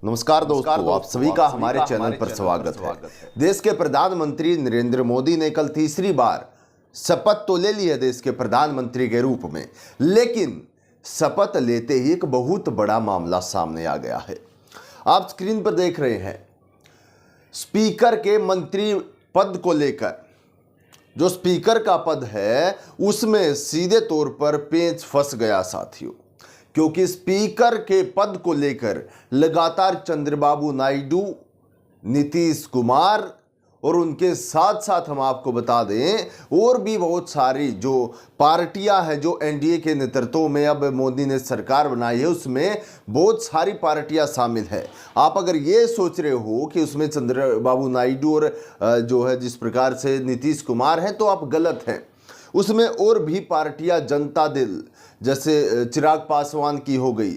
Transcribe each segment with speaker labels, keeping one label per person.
Speaker 1: नमस्कार दोस्तों, आप सभी का हमारे चैनल पर स्वागत है। देश के प्रधानमंत्री नरेंद्र मोदी ने कल तीसरी बार शपथ तो ले ली है देश के प्रधानमंत्री के रूप में, लेकिन शपथ लेते ही एक बहुत बड़ा मामला सामने आ गया है। आप स्क्रीन पर देख रहे हैं, स्पीकर के मंत्री पद को लेकर जो स्पीकर का पद है उसमें सीधे तौर पर पेच फंस गया साथियों, क्योंकि स्पीकर के पद को लेकर लगातार चंद्रबाबू नायडू, नीतीश कुमार और उनके साथ साथ हम आपको बता दें और भी बहुत सारी जो पार्टियां हैं जो एनडीए के नेतृत्व में अब मोदी ने सरकार बनाई है, उसमें बहुत सारी पार्टियां शामिल है। आप अगर ये सोच रहे हो कि उसमें चंद्रबाबू नायडू और जो है जिस प्रकार से नीतीश कुमार हैं, तो आप गलत हैं। उसमें और भी पार्टियां, जनता दल जैसे चिराग पासवान की हो गई,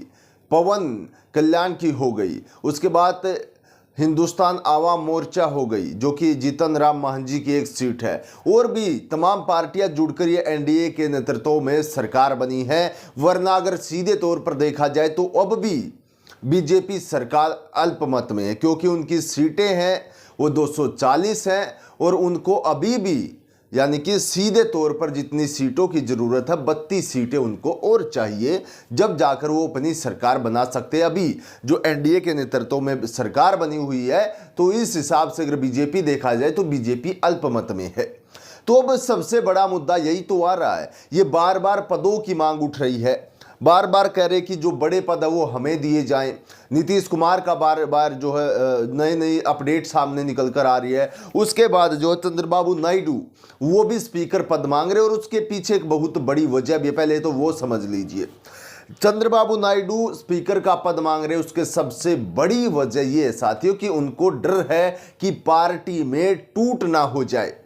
Speaker 1: पवन कल्याण की हो गई, उसके बाद हिंदुस्तान आवाम मोर्चा हो गई जो कि जीतन राम मांझी की एक सीट है, और भी तमाम पार्टियां जुड़कर ये एनडीए के नेतृत्व में सरकार बनी है। वरना अगर सीधे तौर पर देखा जाए तो अब भी बीजेपी सरकार अल्पमत में है, क्योंकि उनकी सीटें हैं वो 240 हैं और उनको अभी भी यानी कि सीधे तौर पर जितनी सीटों की ज़रूरत है 32 सीटें उनको और चाहिए, जब जाकर वो अपनी सरकार बना सकते हैं। अभी जो एनडीए के नेतृत्व में सरकार बनी हुई है, तो इस हिसाब से अगर बीजेपी देखा जाए तो बीजेपी अल्पमत में है। तो अब सबसे बड़ा मुद्दा यही तो आ रहा है, ये बार बार पदों की मांग उठ रही है, बार बार कह रहे कि जो बड़े पद है वो हमें दिए जाएं। नीतीश कुमार का बार बार जो है नई नई अपडेट सामने निकल कर आ रही है। उसके बाद जो चंद्रबाबू नायडू वो भी स्पीकर पद मांग रहे, और उसके पीछे एक बहुत बड़ी वजह भी है, पहले तो वो समझ लीजिए। चंद्रबाबू नायडू स्पीकर का पद मांग रहे, उसके सबसे बड़ी वजह ये है साथियों कि उनको डर है कि पार्टी में टूट ना हो जाए,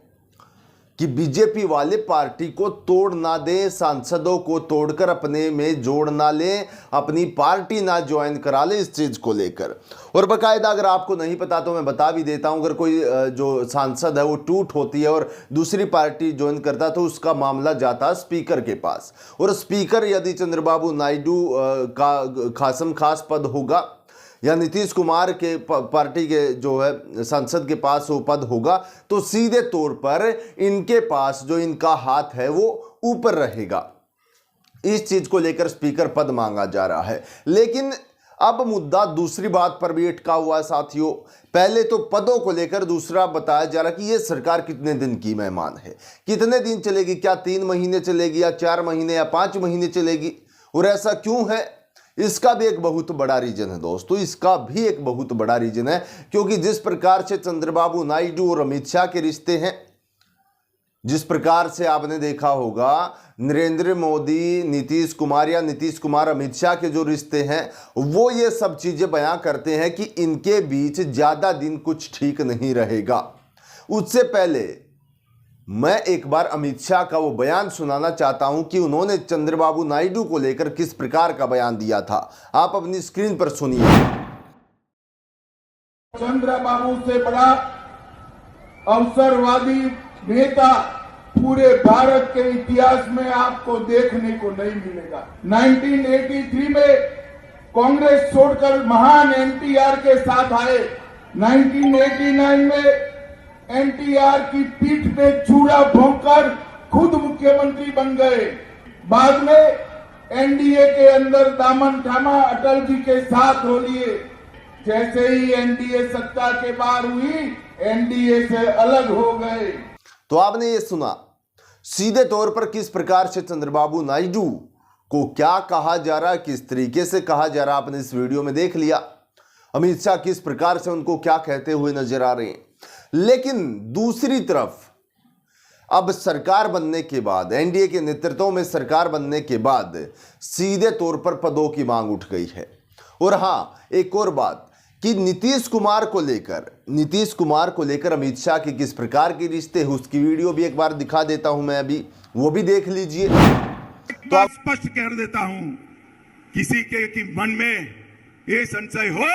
Speaker 1: कि बीजेपी वाले पार्टी को तोड़ ना दें, सांसदों को तोड़कर अपने में जोड़ ना लें, अपनी पार्टी ना ज्वाइन करा ले इस चीज़ को लेकर। और बाकायदा अगर आपको नहीं पता तो मैं बता भी देता हूं, अगर कोई जो सांसद है वो टूट होती है और दूसरी पार्टी ज्वाइन करता तो उसका मामला जाता स्पीकर के पास, और स्पीकर यदि चंद्रबाबू नायडू का खासम खास पद होगा या नीतीश कुमार के पार्टी के जो है सांसद के पास वो पद होगा, तो सीधे तौर पर इनके पास जो इनका हाथ है वो ऊपर रहेगा। इस चीज को लेकर स्पीकर पद मांगा जा रहा है। लेकिन अब मुद्दा दूसरी बात पर भी अटका हुआ है साथियों। पहले तो पदों को लेकर दूसरा बताया जा रहा है कि ये सरकार कितने दिन की मेहमान है, कितने दिन चलेगी, क्या 3 महीने चलेगी या 4 महीने या 5 महीने चलेगी, और ऐसा क्यों है, इसका भी एक बहुत बड़ा रीजन है दोस्तों। इसका भी एक बहुत बड़ा रीजन है, क्योंकि जिस प्रकार से चंद्रबाबू नायडू और अमित शाह के रिश्ते हैं, जिस प्रकार से आपने देखा होगा नरेंद्र मोदी, नीतीश कुमार या नीतीश कुमार अमित शाह के जो रिश्ते हैं, वो ये सब चीजें बयां करते हैं कि इनके बीच ज्यादा दिन कुछ ठीक नहीं रहेगा। उससे पहले मैं एक बार अमित शाह का वो बयान सुनाना चाहता हूं कि उन्होंने चंद्रबाबू नायडू को लेकर किस प्रकार का बयान दिया था। आप अपनी स्क्रीन पर सुनिए।
Speaker 2: चंद्रबाबू से बड़ा अवसरवादी नेता पूरे भारत के इतिहास में आपको देखने को नहीं मिलेगा। 1983 में कांग्रेस छोड़कर महान एनटीआर के साथ आए। 1989 में एनटीआर की पीठ पे चूड़ा भोंककर खुद मुख्यमंत्री बन गए। बाद में एनडीए के अंदर दामन थामा, अटल जी के साथ हो लिए। जैसे ही एनडीए सत्ता के बाहर हुई, एनडीए से अलग हो गए।
Speaker 1: तो आपने ये सुना सीधे तौर पर किस प्रकार से चंद्रबाबू नायडू को क्या कहा जा रहा है, किस तरीके से कहा जा रहा है, आपने इस वीडियो में देख लिया। अमित शाह किस प्रकार से उनको क्या कहते हुए नजर आ रहे हैं। लेकिन दूसरी तरफ अब सरकार बनने के बाद, एनडीए के नेतृत्व में सरकार बनने के बाद सीधे तौर पर पदों की मांग उठ गई है। और हां, एक और बात कि नीतीश कुमार को लेकर अमित शाह के किस प्रकार के रिश्ते हैं, उसकी वीडियो भी एक बार दिखा देता हूं मैं, अभी वो भी देख लीजिए।
Speaker 3: तो आप स्पष्ट कर देता हूं, किसी के मन में ये संशय हो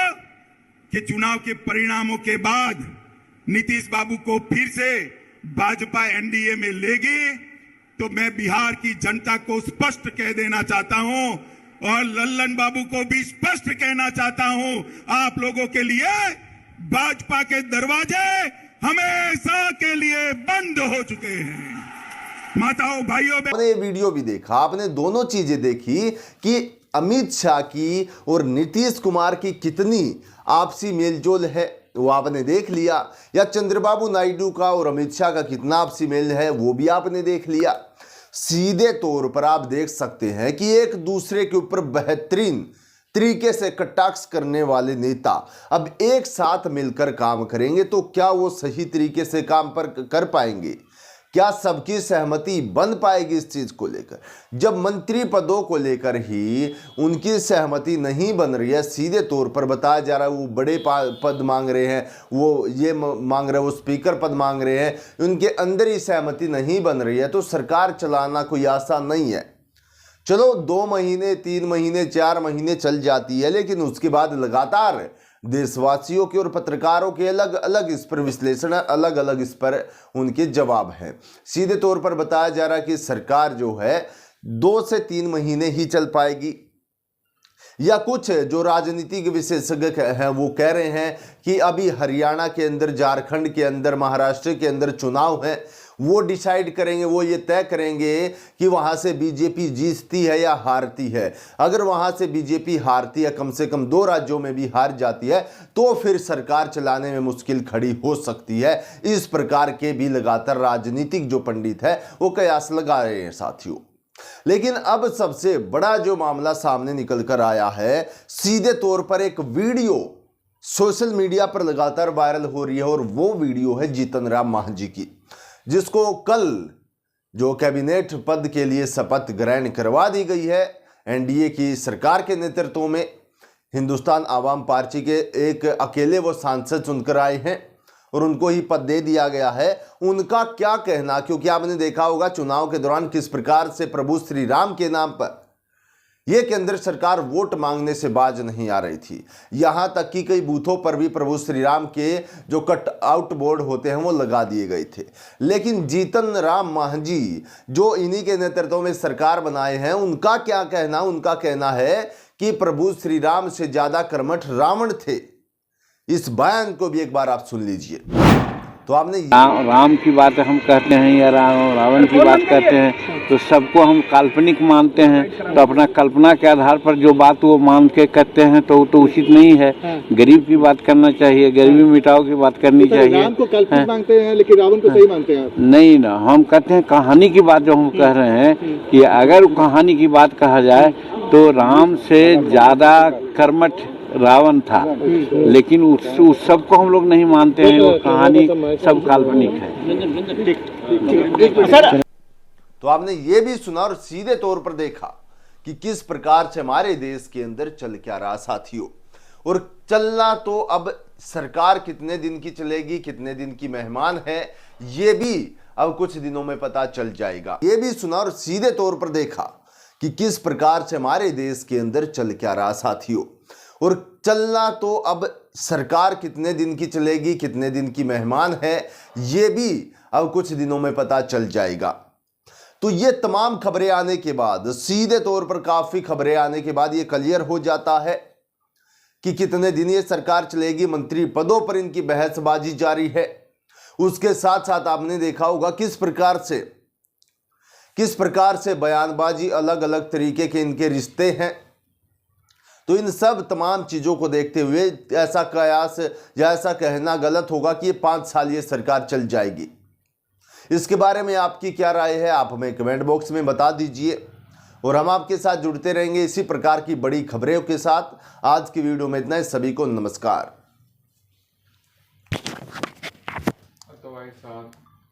Speaker 3: कि चुनाव के परिणामों के बाद नीतीश बाबू को फिर से भाजपा एनडीए में लेगी, तो मैं बिहार की जनता को स्पष्ट कह देना चाहता हूं और लल्लन बाबू को भी स्पष्ट कहना चाहता हूं, आप लोगों के लिए भाजपा के दरवाजे हमेशा के लिए बंद हो चुके हैं। माताओं भाइयों,
Speaker 1: आपने ये वीडियो भी देखा, आपने दोनों चीजें देखी कि अमित शाह की और नीतीश कुमार की कितनी आपसी मेलजोल है, वो आपने देख लिया। या चंद्रबाबू नायडू का और अमित शाह का कितना आपसी मेल है, वो भी आपने देख लिया। सीधे तौर पर आप देख सकते हैं कि एक दूसरे के ऊपर बेहतरीन तरीके से कटाक्ष करने वाले नेता अब एक साथ मिलकर काम करेंगे तो क्या वो सही तरीके से काम पर कर पाएंगे? क्या सबकी सहमति बन पाएगी इस चीज को लेकर? जब मंत्री पदों को लेकर ही उनकी सहमति नहीं बन रही है, सीधे तौर पर बताया जा रहा है वो बड़े पद मांग रहे हैं, वो ये मांग रहे हैं, वो स्पीकर पद मांग रहे हैं, उनके अंदर ही सहमति नहीं बन रही है, तो सरकार चलाना कोई आसान नहीं है। चलो 2 महीने 3 महीने 4 महीने चल जाती है, लेकिन उसके बाद लगातार देशवासियों के और पत्रकारों के अलग अलग इस पर विश्लेषण, अलग अलग इस पर उनके जवाब हैं। सीधे तौर पर बताया जा रहा है कि सरकार जो है 2 से 3 महीने ही चल पाएगी, या कुछ जो राजनीतिक विशेषज्ञ हैं वो कह रहे हैं कि अभी हरियाणा के अंदर, झारखंड के अंदर, महाराष्ट्र के अंदर चुनाव है, वो डिसाइड करेंगे, वो ये तय करेंगे कि वहां से बीजेपी जीतती है या हारती है। अगर वहां से बीजेपी हारती है, कम से कम 2 राज्यों में भी हार जाती है, तो फिर सरकार चलाने में मुश्किल खड़ी हो सकती है। इस प्रकार के भी लगातार राजनीतिक जो पंडित है वो कयास लगा रहे हैं साथियों। लेकिन अब सबसे बड़ा जो मामला सामने निकल कर आया है, सीधे तौर पर एक वीडियो सोशल मीडिया पर लगातार वायरल हो रही है, और वो वीडियो है जीतन राम मांझी की, जिसको कल जो कैबिनेट पद के लिए शपथ ग्रहण करवा दी गई है एनडीए की सरकार के नेतृत्व में। हिंदुस्तान आवाम पार्टी के एक अकेले वो सांसद चुनकर आए हैं और उनको ही पद दे दिया गया है। उनका क्या कहना, क्योंकि आपने देखा होगा चुनाव के दौरान किस प्रकार से प्रभु श्री राम के नाम पर यह केंद्र सरकार वोट मांगने से बाज नहीं आ रही थी। यहां तक कि कई बूथों पर भी प्रभु श्री राम के जो कट आउट बोर्ड होते हैं वो लगा दिए गए थे। लेकिन जीतन राम मांझी जो इन्हीं के नेतृत्व में सरकार बनाए हैं, उनका क्या कहना? उनका कहना है कि प्रभु श्री राम से ज्यादा कर्मठ रावण थे। इस बयान को भी एक बार आप सुन लीजिए। तो आपने
Speaker 4: राम की बात हम कहते हैं या रावण की बात कहते हैं, तो सबको हम काल्पनिक मानते हैं। तो अपना कल्पना के आधार पर जो बात वो मान के कहते हैं तो उचित नहीं है। गरीब की बात करना चाहिए, गरीबी मिटाओ की बात करनी चाहिए।
Speaker 5: राम को काल्पनिक मानते हैं लेकिन रावण को सही मानते हैं।
Speaker 4: नहीं ना, हम कहते हैं कहानी की बात जो हम कह रहे हैं कि अगर कहानी की बात कहा जाए तो राम से ज्यादा कर्मठ रावण था, लेकिन उस सबको हम लोग नहीं मानते हैं। वो कहानी सब काल्पनिक है।
Speaker 1: तो आपने ये भी सुना और सीधे तौर पर देखा कि किस प्रकार से हमारे देश के अंदर चल क्या रहा साथियों। और चलना तो अब सरकार कितने दिन की चलेगी, कितने दिन की मेहमान है, ये भी अब कुछ दिनों में पता चल जाएगा। ये भी सुना और सीधे तौर पर देखा कि किस प्रकार से हमारे देश के अंदर चल क्या रहा साथियों। और चलना तो अब सरकार कितने दिन की चलेगी, कितने दिन की मेहमान है, ये भी अब कुछ दिनों में पता चल जाएगा। तो ये तमाम खबरें आने के बाद, सीधे तौर पर काफी खबरें आने के बाद ये क्लियर हो जाता है कि कितने दिन ये सरकार चलेगी। मंत्री पदों पर इनकी बहसबाजी जारी है। उसके साथ साथ आपने देखा होगा किस प्रकार से बयानबाजी, अलग अलग तरीके के इनके रिश्ते हैं। तो इन सब तमाम चीज़ों को देखते हुए ऐसा कयास या ऐसा कहना गलत होगा कि ये 5 साल ये सरकार चल जाएगी। इसके बारे में आपकी क्या राय है, आप हमें कमेंट बॉक्स में बता दीजिए और हम आपके साथ जुड़ते रहेंगे इसी प्रकार की बड़ी खबरों के साथ। आज की वीडियो में इतना ही। सभी को नमस्कार।